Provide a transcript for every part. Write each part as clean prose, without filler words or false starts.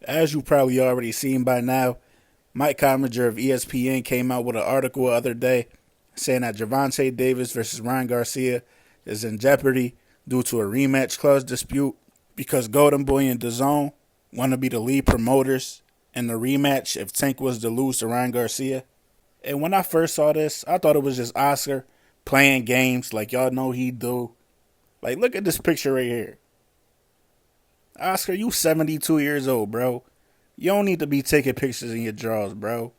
As you probably already seen by now, Mike Cominger of ESPN came out with an article the other day saying that Gervonta Davis versus Ryan Garcia is in jeopardy due to a rematch clause dispute because Golden Boy and DAZN want to be the lead promoters in the rematch if Tank was to lose to Ryan Garcia. And when I first saw this, I thought it was just Oscar playing games like y'all know he do. Like, look at this picture right here. Oscar, you 72 years old, bro. You don't need to be taking pictures in your drawers, bro.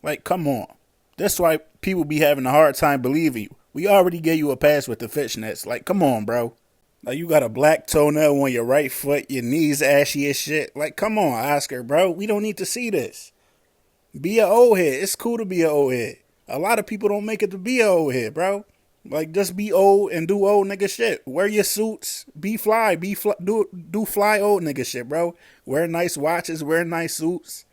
Like, come on. That's why people be having a hard time believing you. We already gave you a pass with the fishnets. Like, come on, bro. Like, you got a black toenail on your right foot, your knees ashy as shit. Like, come on, Oscar, bro. We don't need to see this. Be an old head. It's cool to be an old head. A lot of people don't make it to be an old head, bro. Like, just be old and do old nigga shit. Wear your suits. Be fly. Do fly old nigga shit, bro. Wear nice watches. Wear nice suits.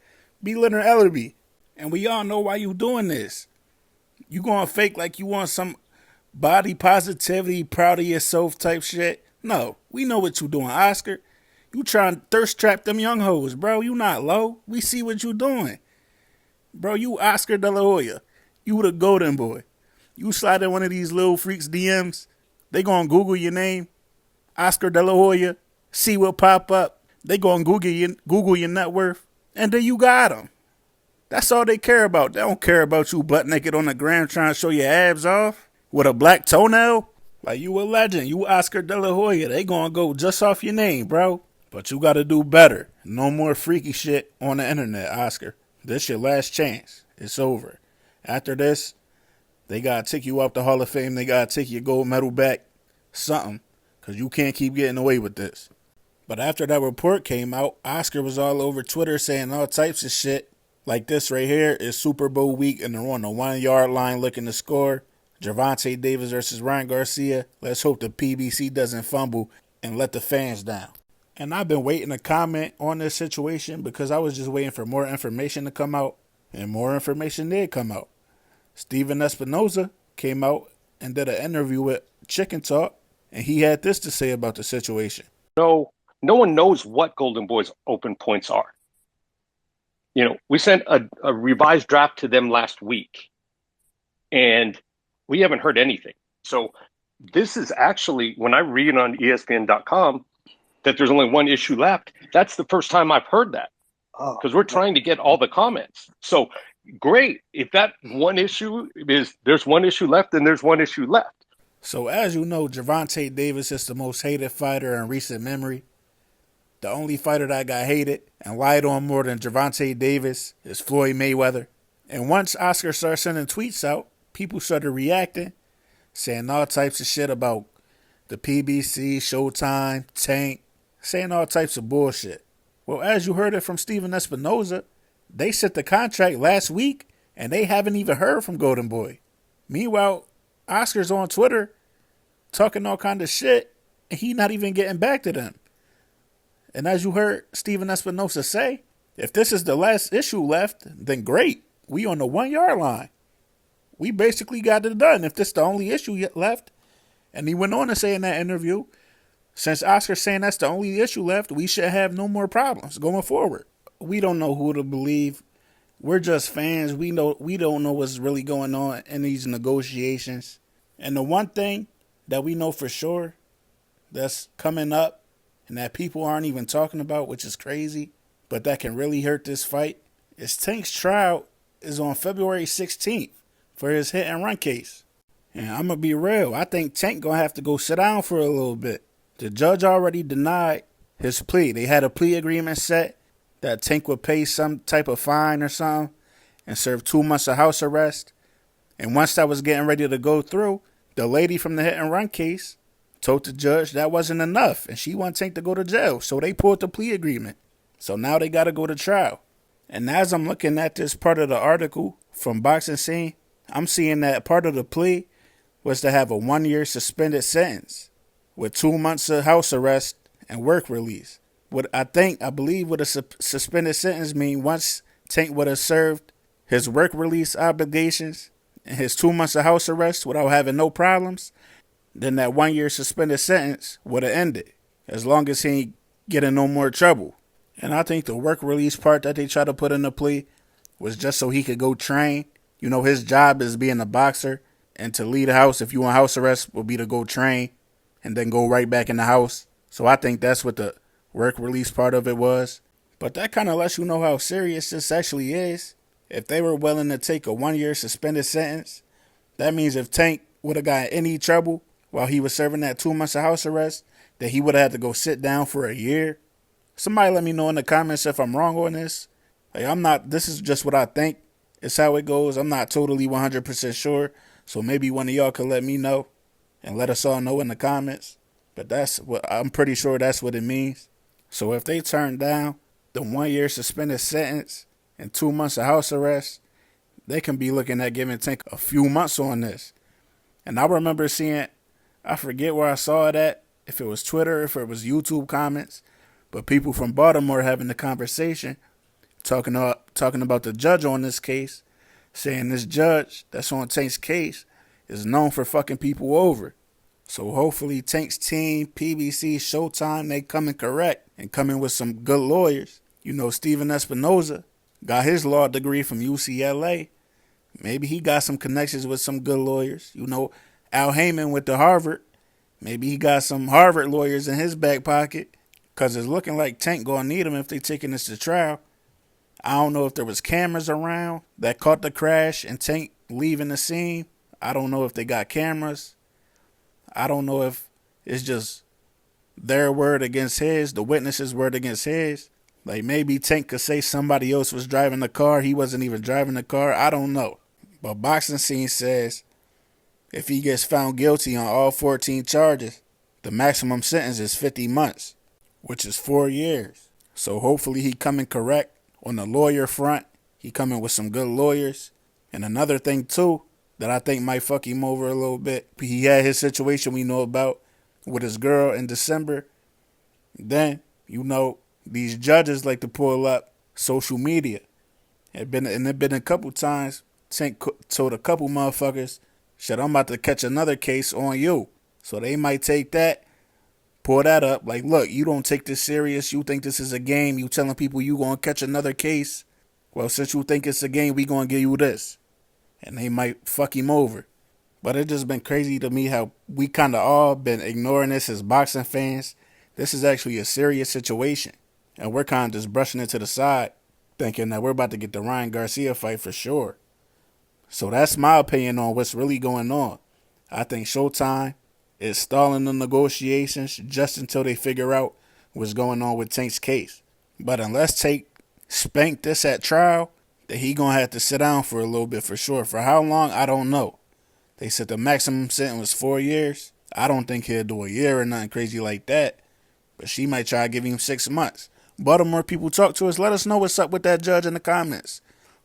Be Leonard Ellerby. And we all know why you doing this. You gonna fake like you want some body positivity, proud of yourself type shit. No, we know what you doing, Oscar. You trying to thirst trap them young hoes, bro. You not low. We see what you doing. Bro, you Oscar De La Hoya. You the golden boy. You slide in one of these little freaks' DMs, they gonna Google your name, Oscar De La Hoya, see what pop up. They gonna Google your net worth, and then you got them. That's all they care about. They don't care about you butt naked on the ground trying to show your abs off with a black toenail. Like, you a legend. You Oscar De La Hoya. They gonna go just off your name, bro. But you gotta do better. No more freaky shit on the internet, Oscar. This your last chance. It's over. After this, they gotta take you off the Hall of Fame. They gotta take your gold medal back. Something. Because you can't keep getting away with this. But after that report came out, Oscar was all over Twitter saying all types of shit. Like this right here is Super Bowl week and they're on the 1 yard line looking to score. Gervonta Davis versus Ryan Garcia. Let's hope the PBC doesn't fumble and let the fans down. And I've been waiting to comment on this situation because I was just waiting for more information to come out. And more information did come out. Steven Espinoza came out and did an interview with Chicken Talk, and he had this to say about the situation. No one knows what Golden Boy's open points are. You know, we sent a revised draft to them last week, and we haven't heard anything. So this is actually, when I read on ESPN.com that there's only one issue left, that's the first time I've heard that. Because we're trying to get all the comments. So great. If that one issue is, there's one issue left, then there's one issue left. So as you know, Gervonta Davis is the most hated fighter in recent memory. The only fighter that got hated and lied on more than Gervonta Davis is Floyd Mayweather. And once Oscar started sending tweets out, people started reacting, saying all types of shit about the PBC, Showtime, Tank, saying all types of bullshit. Well, as you heard it from Steven Espinoza, they sent the contract last week and they haven't even heard from Golden Boy. Meanwhile, Oscar's on Twitter talking all kind of shit and he not even getting back to them. And as you heard Steven Espinoza say, if this is the last issue left, then great. We on the 1 yard line. We basically got it done if this is the only issue yet left. And he went on to say in that interview, since Oscar's saying that's the only issue left, we should have no more problems going forward. We don't know who to believe. We're just fans. We don't know what's really going on in these negotiations. And the one thing that we know for sure that's coming up and that people aren't even talking about, which is crazy, but that can really hurt this fight, is Tank's trial is on February 16th for his hit and run case. And I'm going to be real. I think Tank going to have to go sit down for a little bit. The judge already denied his plea. They had a plea agreement set that Tank would pay some type of fine or something and serve 2 months of house arrest. And once that was getting ready to go through, the lady from the hit and run case told the judge that wasn't enough and she wanted Tank to go to jail. So they pulled the plea agreement. So now they got to go to trial. And as I'm looking at this part of the article from Boxing Scene, I'm seeing that part of the plea was to have a 1 year suspended sentence with 2 months of house arrest and work release. What I believe what a suspended sentence mean, once Tank would have served his work release obligations and his 2 months of house arrest without having no problems, then that 1 year suspended sentence would have ended, as long as he ain't getting no more trouble. And I think the work release part that they try to put in the plea was just so he could go train. You know, his job is being a boxer, and to leave the house if you on house arrest will be to go train and then go right back in the house. So I think that's what the work release part of it was. But that kind of lets you know how serious this actually is. If they were willing to take a 1 year suspended sentence, that means if Tank would have got any trouble while he was serving that 2 months of house arrest, that he would have had to go sit down for a year. Somebody let me know in the comments if I'm wrong on this. Like, I'm not, this is just what I think. It's how it goes. I'm not totally 100% sure. So maybe one of y'all could let me know and let us all know in the comments. But that's what, I'm pretty sure that's what it means. So if they turn down the 1 year suspended sentence and 2 months of house arrest, they can be looking at giving Tank a few months on this. And I remember seeing, I forget where I saw it at, if it was Twitter, if it was YouTube comments, but people from Baltimore having the conversation, talking about the judge on this case, saying this judge that's on Tank's case is known for fucking people over. So hopefully Tank's team, PBC, Showtime, they coming correct and coming with some good lawyers. You know, Steven Espinoza got his law degree from UCLA. Maybe he got some connections with some good lawyers. You know, Al Heyman went to Harvard. Maybe he got some Harvard lawyers in his back pocket. Because it's looking like Tank going to need them if they taking this to trial. I don't know if there was cameras around that caught the crash and Tank leaving the scene. I don't know if they got cameras. I don't know if it's just their word against his, the witnesses' word against his. Like maybe Tank could say somebody else was driving the car. He wasn't even driving the car. I don't know. But Boxing Scene says if he gets found guilty on all 14 charges, the maximum sentence is 50 months, which is 4 years. So hopefully he coming correct on the lawyer front. He coming with some good lawyers. And another thing too that I think might fuck him over a little bit, he had his situation we know about with his girl in December. Then, you know, these judges like to pull up social media. It been a couple times Tank told a couple motherfuckers, shit, I'm about to catch another case on you. So they might take that, pull that up, like, look, you don't take this serious. You think this is a game. You telling people you going to catch another case. Well, since you think it's a game, we going to give you this. And they might fuck him over. But it just been crazy to me how we kind of all been ignoring this as boxing fans. This is actually a serious situation. And we're kind of just brushing it to the side, thinking that we're about to get the Ryan Garcia fight for sure. So that's my opinion on what's really going on. I think Showtime is stalling the negotiations just until they figure out what's going on with Tank's case. But unless Tank spank this at trial, that he gonna have to sit down for a little bit for sure. For how long, I don't know. They said the maximum sentence was 4 years. I don't think he'll do a year or nothing crazy like that. But she might try to give him 6 months. Baltimore people, talk to us. Let us know what's up with that judge in the comments.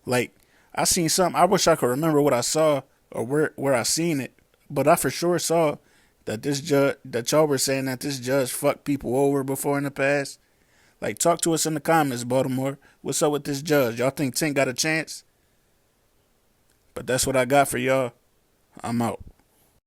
Like, I seen something. I wish I could remember what I saw or where I seen it. But I for sure saw that this judge, that y'all were saying that this judge fucked people over before in the past. Like, talk to us in the comments, Baltimore. What's up with this judge? Y'all think Tank got a chance? But that's what I got for y'all. I'm out.